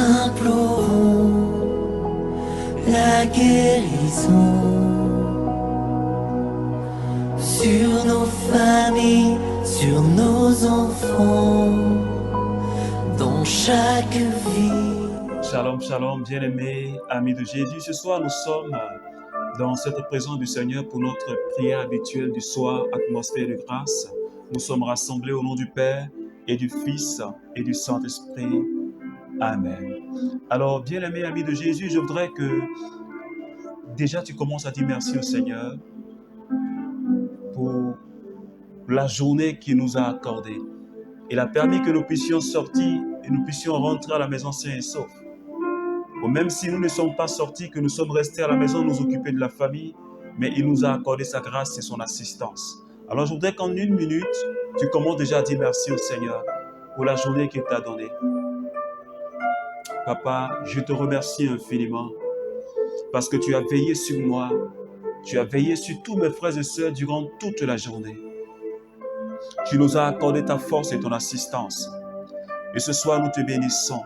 implorons la guérison sur nos familles, sur nos enfants, dans chaque vie. Shalom, shalom, bien-aimés, amis de Jésus. Ce soir, nous sommes dans cette présence du Seigneur pour notre prière habituelle du soir, atmosphère de grâce. Nous sommes rassemblés au nom du Père et du Fils et du Saint-Esprit. Amen. Alors, bien-aimés, amis de Jésus, je voudrais que déjà tu commences à dire merci au Seigneur pour la journée qu'il nous a accordée. Il a permis que nous puissions sortir et nous puissions rentrer à la maison sains et saufs. Ou même si nous ne sommes pas sortis, que nous sommes restés à la maison, nous occuper de la famille, mais il nous a accordé sa grâce et son assistance. Alors je voudrais qu'en une minute, tu commences déjà à dire merci au Seigneur pour la journée qu'il t'a donnée. Papa, je te remercie infiniment parce que tu as veillé sur moi, tu as veillé sur tous mes frères et sœurs durant toute la journée. Tu nous as accordé ta force et ton assistance. Et ce soir, nous te bénissons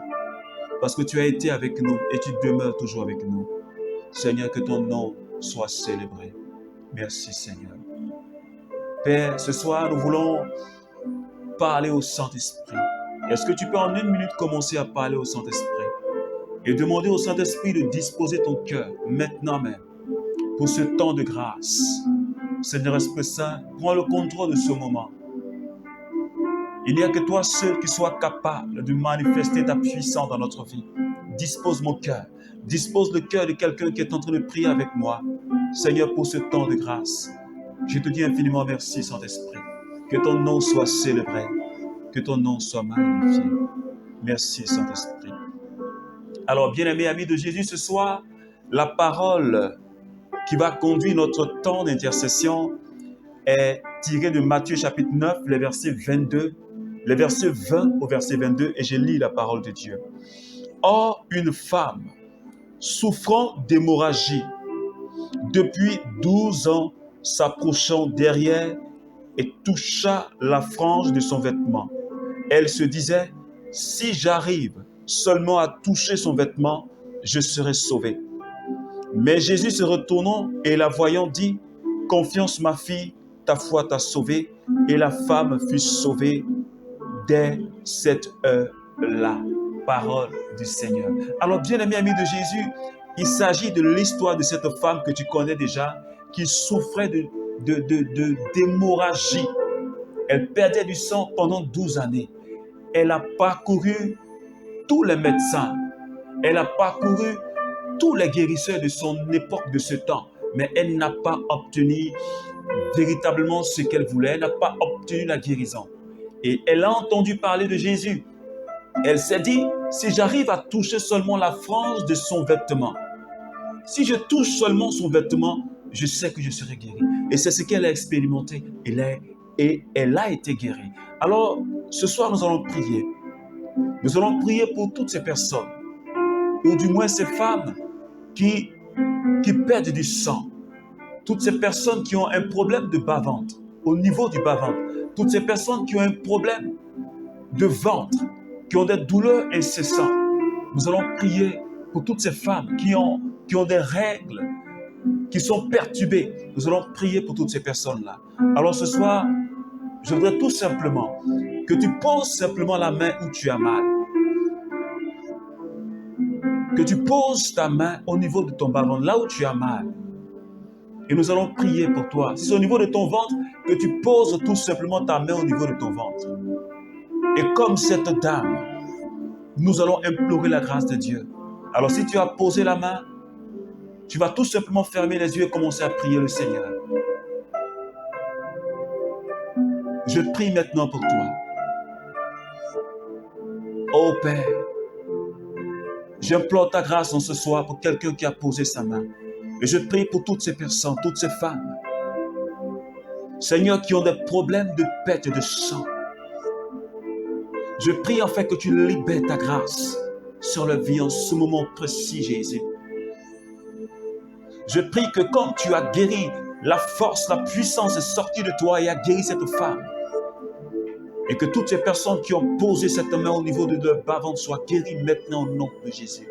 parce que tu as été avec nous et tu demeures toujours avec nous. Seigneur, que ton nom soit célébré. Merci, Seigneur. Père, ce soir, nous voulons parler au Saint-Esprit. Est-ce que tu peux en une minute commencer à parler au Saint-Esprit et demander au Saint-Esprit de disposer ton cœur maintenant même pour ce temps de grâce. Seigneur Esprit Saint, prends le contrôle de ce moment. Il n'y a que toi seul qui sois capable de manifester ta puissance dans notre vie. Dispose mon cœur. Dispose le cœur de quelqu'un qui est en train de prier avec moi. Seigneur, pour ce temps de grâce, je te dis infiniment merci, Saint-Esprit. Que ton nom soit célébré. Que ton nom soit magnifié. Merci, Saint-Esprit. Alors, bien-aimés amis de Jésus, ce soir, la parole qui va conduire notre temps d'intercession est tirée de Matthieu chapitre 9, les versets 22, les versets 20 au verset 22, et je lis la parole de Dieu. Or, une femme souffrant d'hémorragie depuis 12 ans, s'approchant derrière et toucha la frange de son vêtement. Elle se disait, si j'arrive seulement à toucher son vêtement, je serai sauvée. Mais Jésus se retournant et la voyant dit, confiance ma fille, ta foi t'a sauvée. Et la femme fut sauvée dès cette heure-là. Parole du Seigneur. Alors, bien-aimés amis de Jésus, il s'agit de l'histoire de cette femme que tu connais déjà, qui souffrait d'hémorragie. Elle perdait du sang pendant 12 années. Elle a parcouru tous les médecins. Elle a parcouru tous les guérisseurs de son époque, de ce temps. Mais elle n'a pas obtenu véritablement ce qu'elle voulait. Elle n'a pas obtenu la guérison. Et elle a entendu parler de Jésus. Elle s'est dit, si j'arrive à toucher seulement la frange de son vêtement, si je touche seulement son vêtement, je sais que je serai guérie. Et c'est ce qu'elle a expérimenté. Et elle a été guérie. Alors, ce soir, nous allons prier. Nous allons prier pour toutes ces personnes, ou du moins ces femmes qui perdent du sang. Toutes ces personnes qui ont un problème de bas-ventre, au niveau du bas-ventre. Toutes ces personnes qui ont un problème de ventre, qui ont des douleurs incessantes. Nous allons prier pour toutes ces femmes qui ont des règles, qui sont perturbées. Nous allons prier pour toutes ces personnes-là. Alors ce soir, je voudrais tout simplement que tu poses simplement la main où tu as mal. Que tu poses ta main au niveau de ton bas-ventre, là où tu as mal. Et nous allons prier pour toi. Si c'est au niveau de ton ventre, que tu poses tout simplement ta main au niveau de ton ventre. Et comme cette dame, nous allons implorer la grâce de Dieu. Alors si tu as posé la main, tu vas tout simplement fermer les yeux et commencer à prier le Seigneur. Je prie maintenant pour toi. Ô Père, j'implore ta grâce en ce soir pour quelqu'un qui a posé sa main. Et je prie pour toutes ces personnes, toutes ces femmes, Seigneur, qui ont des problèmes de perte de sang. Je prie en fait que tu libères ta grâce sur leur vie en ce moment précis, Jésus. Je prie que comme tu as guéri, la force, la puissance est sortie de toi et a guéri cette femme. Et que toutes ces personnes qui ont posé cette main au niveau de leur bas-ventre soient guéries maintenant au nom de Jésus.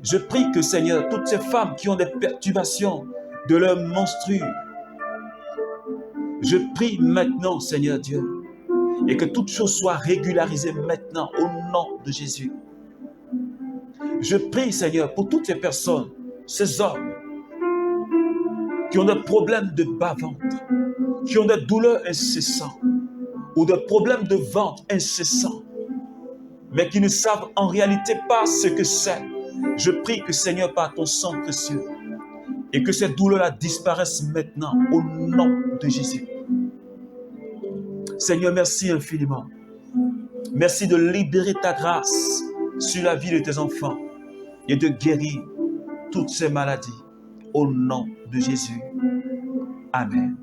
Je prie que, Seigneur, toutes ces femmes qui ont des perturbations de leur menstrue, je prie maintenant, Seigneur Dieu, et que toutes choses soient régularisées maintenant au nom de Jésus. Je prie, Seigneur, pour toutes ces personnes, ces hommes, qui ont des problèmes de bas-ventre, qui ont des douleurs incessantes, ou des problèmes de ventre incessants, mais qui ne savent en réalité pas ce que c'est. Je prie que, Seigneur, par ton sang précieux, et que ces douleurs-là disparaissent maintenant au nom de Jésus. Seigneur, merci infiniment. Merci de libérer ta grâce sur la vie de tes enfants et de guérir toutes ces maladies au nom de Jésus. Amen.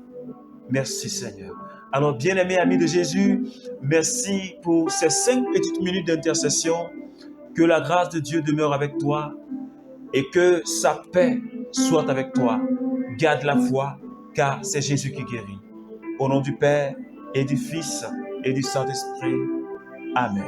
Merci Seigneur. Alors, bien-aimés amis de Jésus, merci pour ces 5 petites minutes d'intercession. Que la grâce de Dieu demeure avec toi et que sa paix soit avec toi. Garde la foi, car c'est Jésus qui guérit. Au nom du Père et du Fils et du Saint-Esprit. Amen.